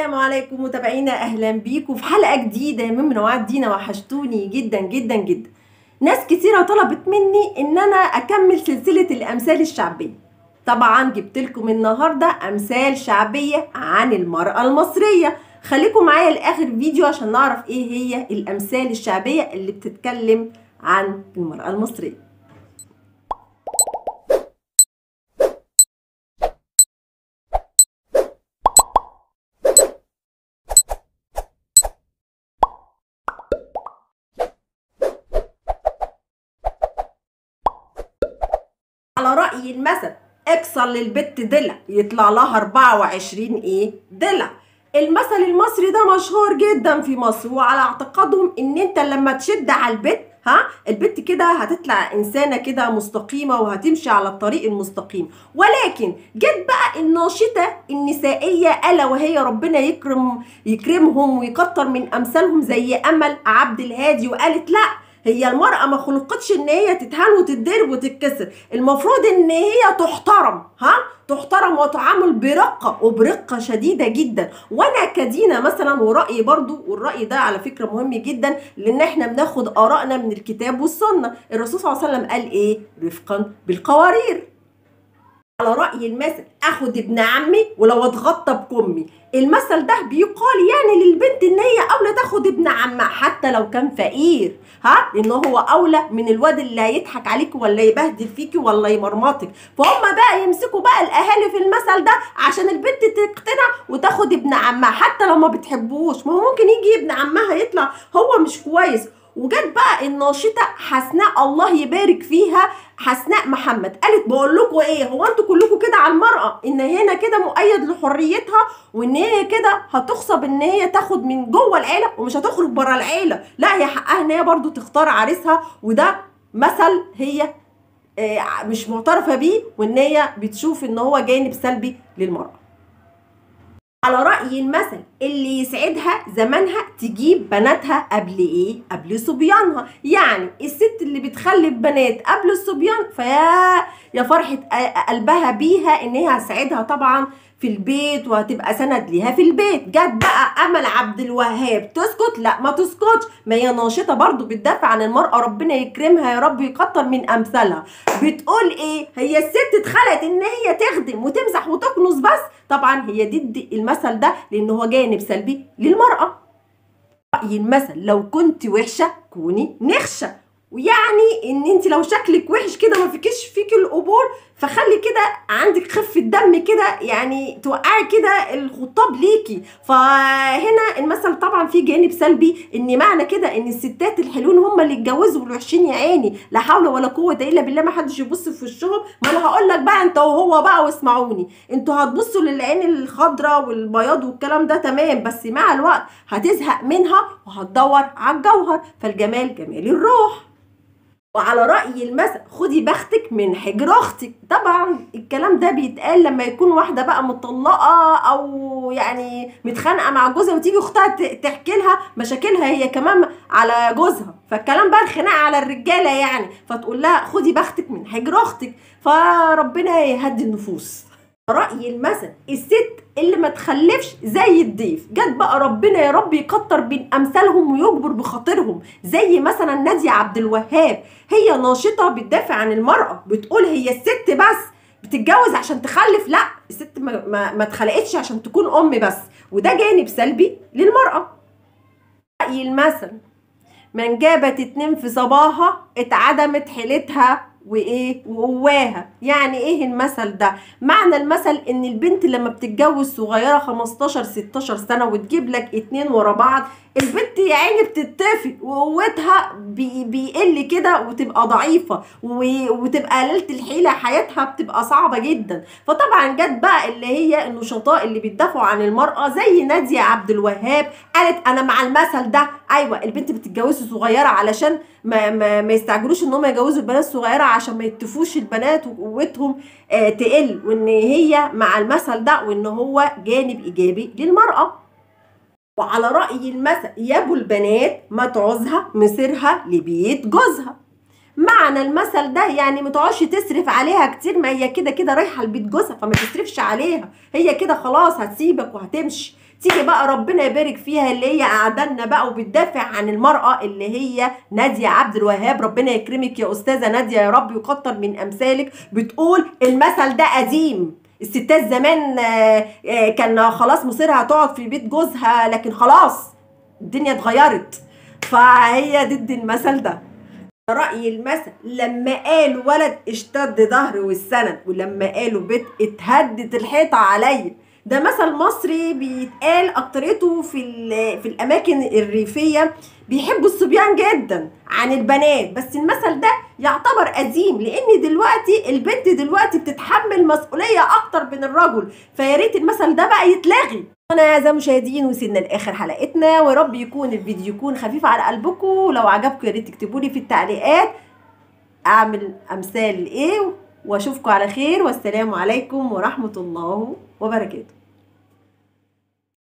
السلام عليكم متابعينا، اهلا بيكم في حلقه جديده من منوعات دينا. وحشتوني جدا جدا جدا. ناس كتيره طلبت مني ان انا اكمل سلسله الامثال الشعبيه. طبعا جبت لكم النهارده امثال شعبيه عن المراه المصريه. خليكم معايا لاخر فيديو عشان نعرف ايه هي الامثال الشعبيه اللي بتتكلم عن المراه المصريه. على رأي المثل اكسر للبت دلع يطلع لها 24 ايه دلع. المثل المصري ده مشهور جدا في مصر، وعلى اعتقادهم ان انت لما تشد على البت البت كده هتطلع انسانه كده مستقيمه وهتمشي على الطريق المستقيم. ولكن جت بقى الناشطه النسائيه الا وهي ربنا يكرمهم ويكتر من امثالهم زي امل عبد الهادي، وقالت لا، هي المرأة ما خلقتش ان هي تتهان وتتضرب وتتكسر، المفروض ان هي تحترم تحترم وتعامل برقة وبرقة شديدة جدا. وانا كدينا مثلا ورأيي برضو، والرأي ده على فكرة مهم جدا لان احنا بناخد آرائنا من الكتاب والسنة. الرسول صلى الله عليه وسلم قال ايه؟ رفقا بالقوارير. على رأي المثل اخد ابن عمي ولو اتغطى بكمي. المثل ده بيقال يعني للبنت ان هي اولى تاخد ابن عمها حتى لو كان فقير، لان هو اولى من الواد اللي هيضحك عليك ولا يبهدل فيكي ولا يمرمطك. فهم بقى يمسكوا بقى الاهالي في المثل ده عشان البنت تقتنع وتاخد ابن عمها حتى لو ما بتحبوش. ما هو ممكن يجي ابن عمها يطلع هو مش كويس. وجت بقى الناشطه حسناء الله يبارك فيها، حسناء محمد، قالت بقول لكم ايه، هو انتوا كلكم كده على المراه ان هنا كده مؤيد لحريتها وان هي كده هتغصب ان هي تاخد من جوه العيله ومش هتخرج بره العيله، لا هي حقها ان هي برضو تختار عريسها. وده مثل هي مش معترفه بيه، وان هي بتشوف ان هو جانب سلبي للمراه. على رأي المثل اللي يسعدها زمانها تجيب بناتها قبل ايه؟ قبل صبيانها. يعني الست اللي بتخلف بنات قبل الصبيان فيا فرحة قلبها بيها ان هي هتساعدها طبعا في البيت وهتبقى سند ليها في البيت. جت بقى امل عبد الوهاب تسكت؟ لا ما تسكتش، ما هي ناشطه برضو بتدافع عن المراه، ربنا يكرمها يا رب يكتر من امثالها. بتقول ايه؟ هي الست اتخلقت ان هي تخدم وتمسح وتكنس بس؟ طبعا هي ضد المثل ده لان هو جانب سلبي للمراه. رأي المثل لو كنت وحشه كوني نخشه، ويعني ان انت لو شكلك وحش كده ما فيكي القبول فخلي كده عندك خفه دم كده، يعني توقعي كده الخطاب ليكي. فهنا المثل طبعا فيه جانب سلبي، ان معنى كده ان الستات الحلوين هم اللي اتجوزوا والوحشين يا عيني لا حول ولا قوه الا بالله ما حدش يبص في وشهم. ما انا هقول لك بقى انت وهو بقى واسمعوني، انتوا هتبصوا للعين الخضراء والبياض والكلام ده تمام، بس مع الوقت هتزهق منها وهتدور على الجوهر، فالجمال جمال الروح. وعلى رأي المثل خدي بختك من حجر اختك. طبعا الكلام ده بيتقال لما يكون واحدة بقى مطلقة او يعني متخانقة مع جوزها وتيجي اختها تحكي لها مشاكلها هي كمان على جوزها، فالكلام بقى الخناقة على الرجالة يعني، فتقول لها خدي بختك من حجر اختك، فربنا يهدي النفوس. رأي المثل الست اللي ما تخلفش زي الضيف. جت بقى ربنا يا رب يكتر بين امثالهم ويجبر بخاطرهم زي مثلا نادية عبد الوهاب، هي ناشطه بتدافع عن المراه، بتقول هي الست بس بتتجوز عشان تخلف؟ لا، الست ما اتخلقتش عشان تكون ام بس، وده جانب سلبي للمراه. رأي المثل من جابت اتنين في صباها اتعدمت حيلتها وايه وقواها. يعني ايه المثل ده؟ معنى المثل ان البنت لما بتتجوز صغيره 15 16 سنه وتجيب لك اتنين ورا بعض، البنت يا عيني بتتطفي وقوتها بيقل كده وتبقى ضعيفه وتبقى قليله الحيله، حياتها بتبقى صعبه جدا. فطبعا جت بقى اللي هي النشطاء اللي بيدافعوا عن المراه زي نادية عبد الوهاب، قالت انا مع المثل ده. ايوه البنت بتتجوز صغيره علشان ما يستعجلوش ان هم يجوزوا البنات الصغيره عشان ما يتفوش البنات وقوتهم تقل، وان هي مع المثل ده وان هو جانب ايجابي للمراه. وعلى رأي المثل يا ابو البنات ما تعوزها مصيرها لبيت جوزها. معنى المثل ده يعني ما تقعدش تصرف عليها كتير، ما هي كده كده رايحه لبيت جوزها فما تصرفش عليها، هي كده خلاص هتسيبك وهتمشي. تيجي بقى ربنا يبارك فيها اللي هي قعدنا بقى وبتدافع عن المرأة اللي هي نادية عبد الوهاب، ربنا يكرمك يا أستاذة نادية يا رب ويكتر من أمثالك. بتقول المثل ده قديم، الستات زمان كان خلاص مصيرها تقعد في بيت جوزها، لكن خلاص الدنيا اتغيرت، فهي ضد المثل ده. رأي المثل لما قالوا ولد اشتد ظهري والسند، ولما قالوا بيت اتهدت الحيطة عليا. ده مثل مصري بيتقال اكتريته في الاماكن الريفية، بيحبوا الصبيان جدا عن البنات. بس المثل ده يعتبر قديم، لان دلوقتي البنت دلوقتي بتتحمل مسؤولية اكتر من الرجل، فياريت المثل ده بقى يتلغي. انا اعزائي المشاهدين وصلنا لاخر حلقتنا، ورب يكون الفيديو يكون خفيف على قلبكم. ولو عجبكم يا ريت تكتبوا لي في التعليقات اعمل امثال ايه، واشوفكم على خير، والسلام عليكم ورحمة الله وبركاته.